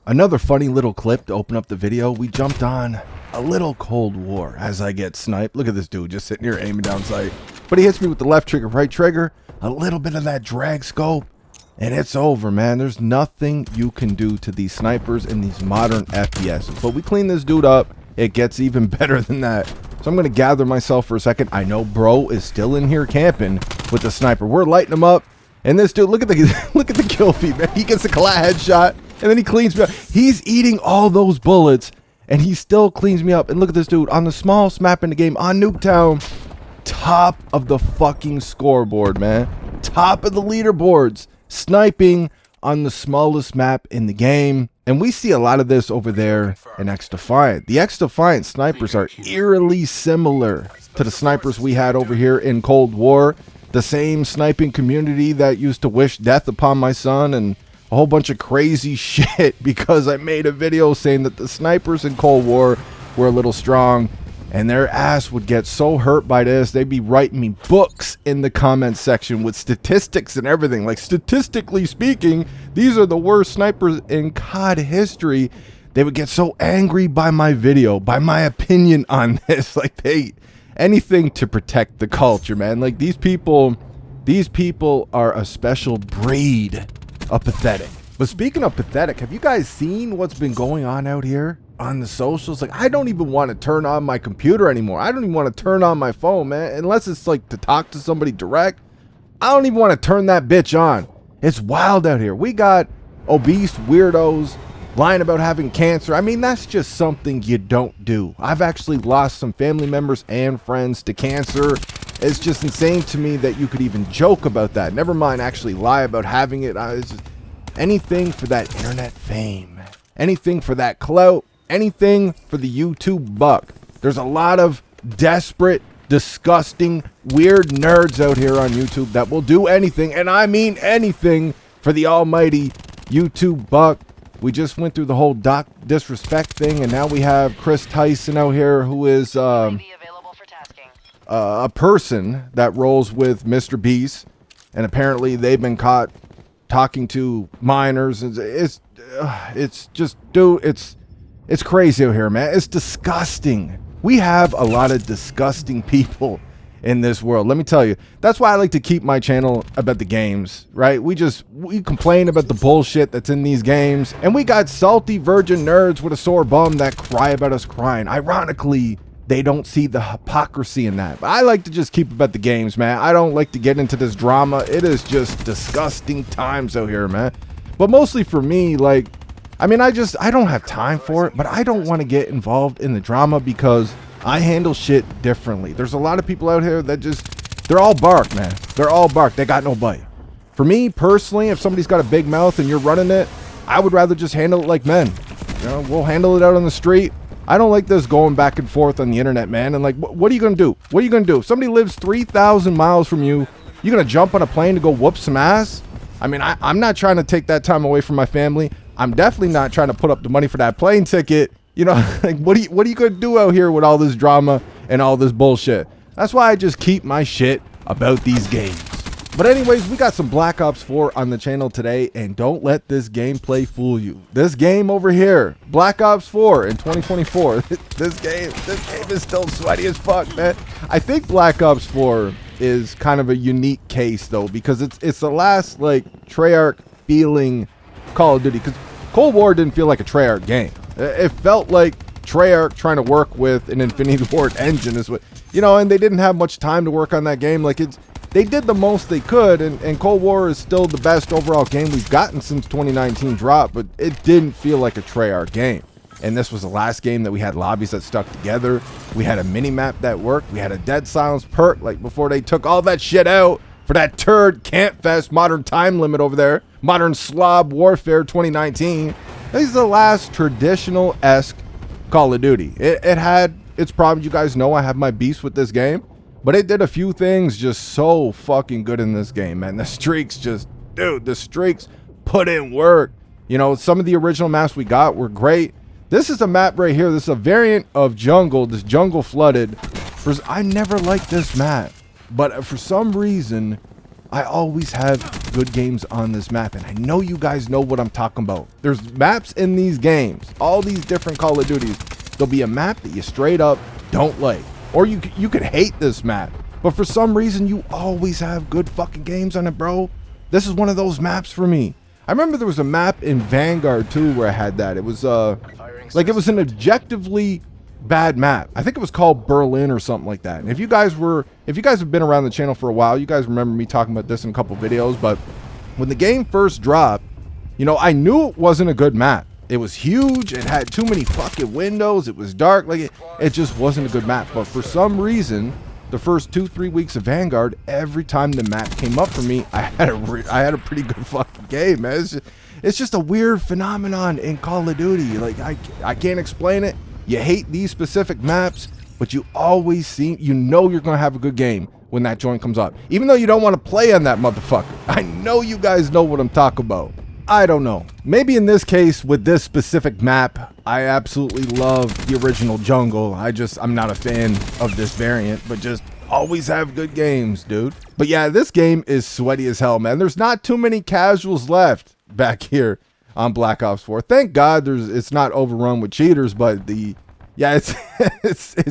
Another funny little clip to open up the video. We jumped on a little Cold War as I get sniped. Look at this dude just sitting here aiming down sight. But he hits me with the left trigger, right trigger, a little bit of that drag scope, and it's over, man. There's nothing you can do to these snipers in these modern FPS. But we clean this dude up. It gets even better than that. So I'm going to gather myself for a second. I know bro is still in here camping with the sniper. We're lighting him up. And this dude, look at the kill feed, man. He gets a headshot, and then he cleans me up. He's eating all those bullets, and he still cleans me up. And look at this dude on the smallest map in the game, on Nuketown. Top of the fucking scoreboard, man. Top of the leaderboards. Sniping on the smallest map in the game. And we see a lot of this over there in Xdefiant. The Xdefiant snipers are eerily similar to the snipers we had over here in Cold War. The same sniping community that used to wish death upon my son and a whole bunch of crazy shit because I made a video saying that the snipers in Cold War were a little strong and their ass would get so hurt by this. They'd be writing me books in the comments section with statistics and everything. Like, statistically speaking, these are the worst snipers in COD history. They would get so angry by my video, by my opinion on this. Like, anything to protect the culture, man. Like, these people are a special breed of pathetic. But speaking of pathetic, have you guys seen what's been going on out here on the socials? Like, I don't even want to turn on my computer anymore. I don't even want to turn on my phone, man, unless it's like to talk to somebody direct. I don't even want to turn that bitch on. It's wild out here. We got obese weirdos lying about having cancer. I mean, that's just something you don't do. I've actually lost some family members and friends to cancer. It's just insane to me that you could even joke about that. Never mind actually lie about having it. It's just anything for that internet fame. Anything for that clout. Anything for the YouTube buck. There's a lot of desperate, disgusting, weird nerds out here on YouTube that will do anything, and I mean anything, for the almighty YouTube buck. We just went through the whole doc disrespect thing, and now we have Chris Tyson out here, who is a person that rolls with Mr. Beast, and apparently they've been caught talking to minors. It's just, dude, it's crazy out here, man. It's disgusting. We have a lot of disgusting people in this world. Let me tell you, that's why I like to keep my channel about the games, right? We complain about the bullshit that's in these games, and we got salty virgin nerds with a sore bum that cry about us crying. Ironically, they don't see the hypocrisy in that. But I like to just keep about the games, man. I don't like to get into this drama. It is just disgusting times out here, man. But mostly for me, like, I mean, I don't have time for it, but I don't want to get involved in the drama because I handle shit differently. There's a lot of people out here that they're all bark, man. They're all bark. They got no bite. For me, personally, if somebody's got a big mouth and you're running it, I would rather just handle it like men. You know, we'll handle it out on the street. I don't like this going back and forth on the internet, man. And like, what are you going to do? What are you going to do? If somebody lives 3,000 miles from you, you going to jump on a plane to go whoop some ass? I mean, I'm not trying to take that time away from my family. I'm definitely not trying to put up the money for that plane ticket. You know, like, what are you going to do out here with all this drama and all this bullshit? That's why I just keep my shit about these games. But anyways, we got some Black Ops 4 on the channel today, and don't let this gameplay fool you. This game over here, Black Ops 4 in 2024, this game is still sweaty as fuck, man. I think Black Ops 4 is kind of a unique case, though, because it's the last, like, Treyarch feeling Call of Duty, because Cold War didn't feel like a Treyarch game. It felt like Treyarch trying to work with an Infinity Ward engine is what, you know, and they didn't have much time to work on that game. Like, they did the most they could, and Cold War is still the best overall game we've gotten since 2019 drop, but it didn't feel like a Treyarch game. And this was the last game that we had lobbies that stuck together. We had a mini-map that worked. We had a dead silence perk, like, before they took all that shit out for that turd Campfest modern time limit over there. Modern Slob Warfare 2019. This is the last traditional-esque Call of Duty. It had its problems. You guys know I have my beefs with this game. But it did a few things just so fucking good in this game, man. The streaks just, dude, the streaks put in work. You know, some of the original maps we got were great. This is a map right here. This is a variant of Jungle, this Jungle Flooded. I never liked this map. But for some reason, I always have good games on this map, and I know you guys know what I'm talking about. There's maps in these games, all these different Call of Duties. There'll be a map that you straight up don't like, or you could hate this map, but for some reason you always have good fucking games on it, bro. This is one of those maps for me. I remember there was a map in Vanguard too where I had that. It was like it was an objectively bad map. I think it was called Berlin or something like that. And if you guys have been around the channel for a while, you guys remember me talking about this in a couple videos. But when the game first dropped, you know, I knew it wasn't a good map. It was huge. It had too many fucking windows. It was dark. Like it just wasn't a good map. But for some reason, the first 2-3 weeks of Vanguard, every time the map came up for me, I had a pretty good fucking game, man. It's just a weird phenomenon in Call of Duty. Like I can't explain it. You hate these specific maps, but you always you know you're gonna have a good game when that joint comes up, even though you don't want to play on that motherfucker. I know you guys know what I'm talking about. I don't know. Maybe in this case with this specific map, I absolutely love the original jungle. I'm not a fan of this variant, but just always have good games, dude. But yeah, this game is sweaty as hell, man. There's not too many casuals left back here on Black Ops 4. Thank God it's not overrun with cheaters, but it's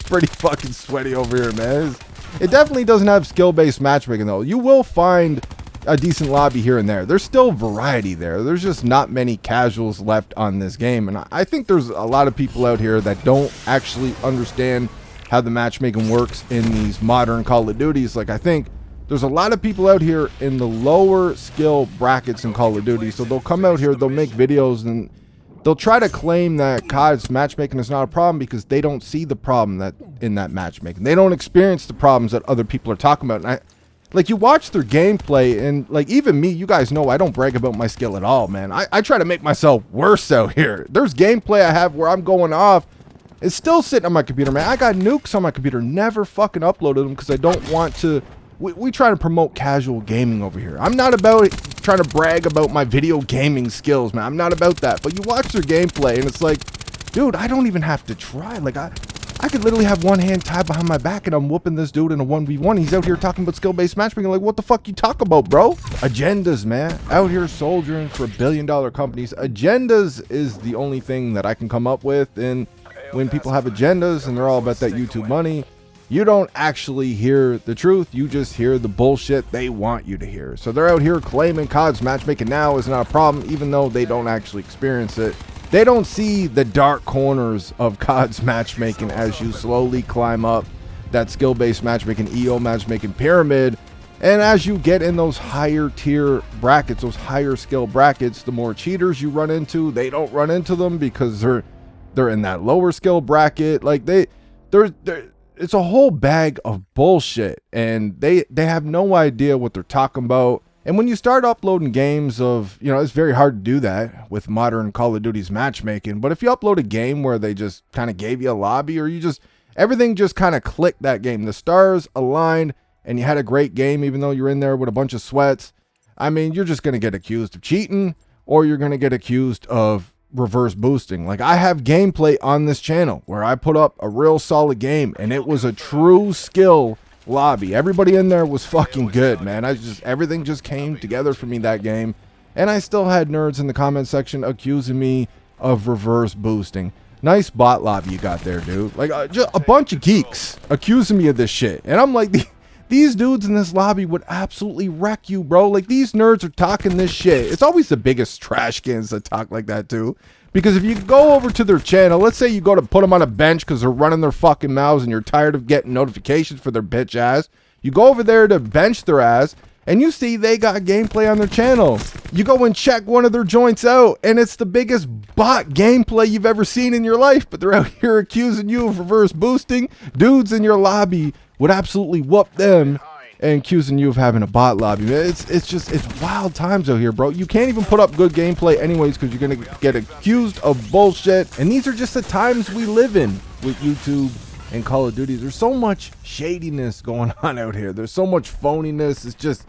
pretty fucking sweaty over here, man. It definitely doesn't have skill-based matchmaking though. You will find a decent lobby here and there. There's still variety there. There's just not many casuals left on this game, and I think there's a lot of people out here that don't actually understand how the matchmaking works in these modern Call of Duties. Like, I think there's a lot of people out here in the lower skill brackets in Call of Duty, so they'll come out here, they'll make videos, and they'll try to claim that COD's matchmaking is not a problem because they don't see the problem that in that matchmaking. They don't experience the problems that other people are talking about. And like, you watch their gameplay, and like, even me, you guys know I don't brag about my skill at all, man. I try to make myself worse out here. There's gameplay I have where I'm going off. It's still sitting on my computer, man. I got nukes on my computer, never fucking uploaded them because I don't want to. We try to promote casual gaming over here. I'm not about trying to brag about my video gaming skills, man. I'm not about that. But you watch their gameplay, and it's like, dude, I don't even have to try. Like, I could literally have one hand tied behind my back and I'm whooping this dude in a 1v1. He's out here talking about skill-based matchmaking. Like, what the fuck you talk about, bro? Agendas, man. Out here soldiering for billion-dollar companies. Agendas is the only thing that I can come up with. And when people have agendas and they're all about that YouTube money, you don't actually hear the truth. You just hear the bullshit they want you to hear. So they're out here claiming COD's matchmaking now is not a problem, even though they don't actually experience it. They don't see the dark corners of COD's matchmaking as you slowly climb up that skill-based matchmaking, eomm matchmaking pyramid. And as you get in those higher tier brackets, those higher skill brackets, the more cheaters you run into, they don't run into them because they're in that lower skill bracket. Like, it's a whole bag of bullshit, and they have no idea what they're talking about. And when you start uploading games of, you know, it's very hard to do that with modern Call of Duty's matchmaking. But if you upload a game where they just kind of gave you a lobby, or everything just kind of clicked that game, the stars aligned, and you had a great game, even though you're in there with a bunch of sweats, I mean, you're just going to get accused of cheating, or you're going to get accused of reverse boosting. Like, I have gameplay on this channel where I put up a real solid game, and it was a true skill lobby. Everybody in there was fucking good, man. Everything just came together for me that game, and I still had nerds in the comment section accusing me of reverse boosting. Nice bot lobby you got there, dude. Like, just a bunch of geeks accusing me of this shit, and I'm like, these dudes in this lobby would absolutely wreck you, bro. Like, these nerds are talking this shit. It's always the biggest trash cans that talk like that too. Because if you go over to their channel, let's say you go to put them on a bench because they're running their fucking mouths and you're tired of getting notifications for their bitch ass. You go over there to bench their ass and you see they got gameplay on their channel. You go and check one of their joints out and it's the biggest bot gameplay you've ever seen in your life. But they're out here accusing you of reverse boosting. Dudes in your lobby would absolutely whoop them and accusing you of having a bot lobby. It's wild times out here, bro. You can't even put up good gameplay anyways because you're gonna get accused of bullshit. And these are just the times we live in with YouTube and Call of Duty. There's so much shadiness going on out here. There's so much phoniness.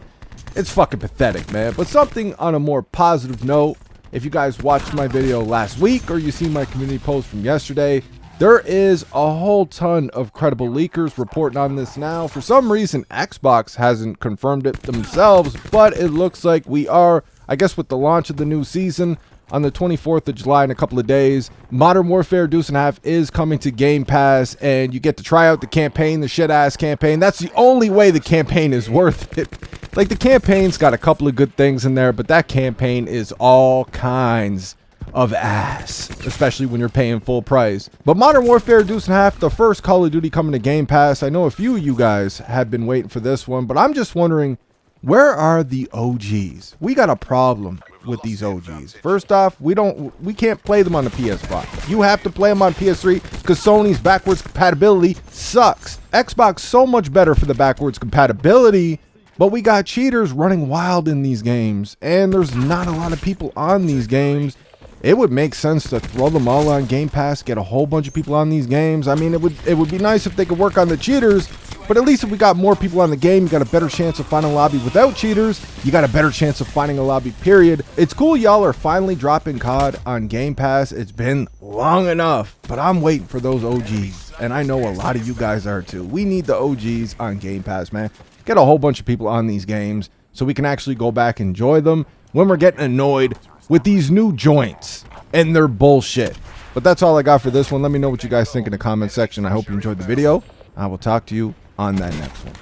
It's fucking pathetic, man. But something on a more positive note, if you guys watched my video last week or you see my community post from yesterday, There is a whole ton of credible leakers reporting on this now. For some reason, Xbox hasn't confirmed it themselves, but it looks like we are, I guess with the launch of the new season on the 24th of July in a couple of days. Modern Warfare Deuce and a Half is coming to Game Pass, and you get to try out the campaign, the shit-ass campaign. That's the only way the campaign is worth it. Like, the campaign's got a couple of good things in there, but that campaign is all kinds of ass, especially when you're paying full price. But Modern Warfare Deuce and a Half, the first Call of Duty coming to Game Pass. I know a few of you guys have been waiting for this one, but I'm just wondering, where are the OGs? We got a problem with these OGs. First off, we can't play them on the PS5. You have to play them on PS3 because Sony's backwards compatibility sucks. Xbox so much better for the backwards compatibility, but we got cheaters running wild in these games, and there's not a lot of people on these games. It would make sense to throw them all on Game Pass, get a whole bunch of people on these games. I mean, it would be nice if they could work on the cheaters, but at least if we got more people on the game, you got a better chance of finding a lobby without cheaters. You got a better chance of finding a lobby, period. It's cool y'all are finally dropping COD on Game Pass. It's been long enough, but I'm waiting for those OGs, and I know a lot of you guys are too. We need the OGs on Game Pass, man. Get a whole bunch of people on these games so we can actually go back and enjoy them when we're getting annoyed with these new joints and their bullshit. But that's all I got for this one. Let me know what you guys think in the comment section. I hope you enjoyed the video. I will talk to you on that next one.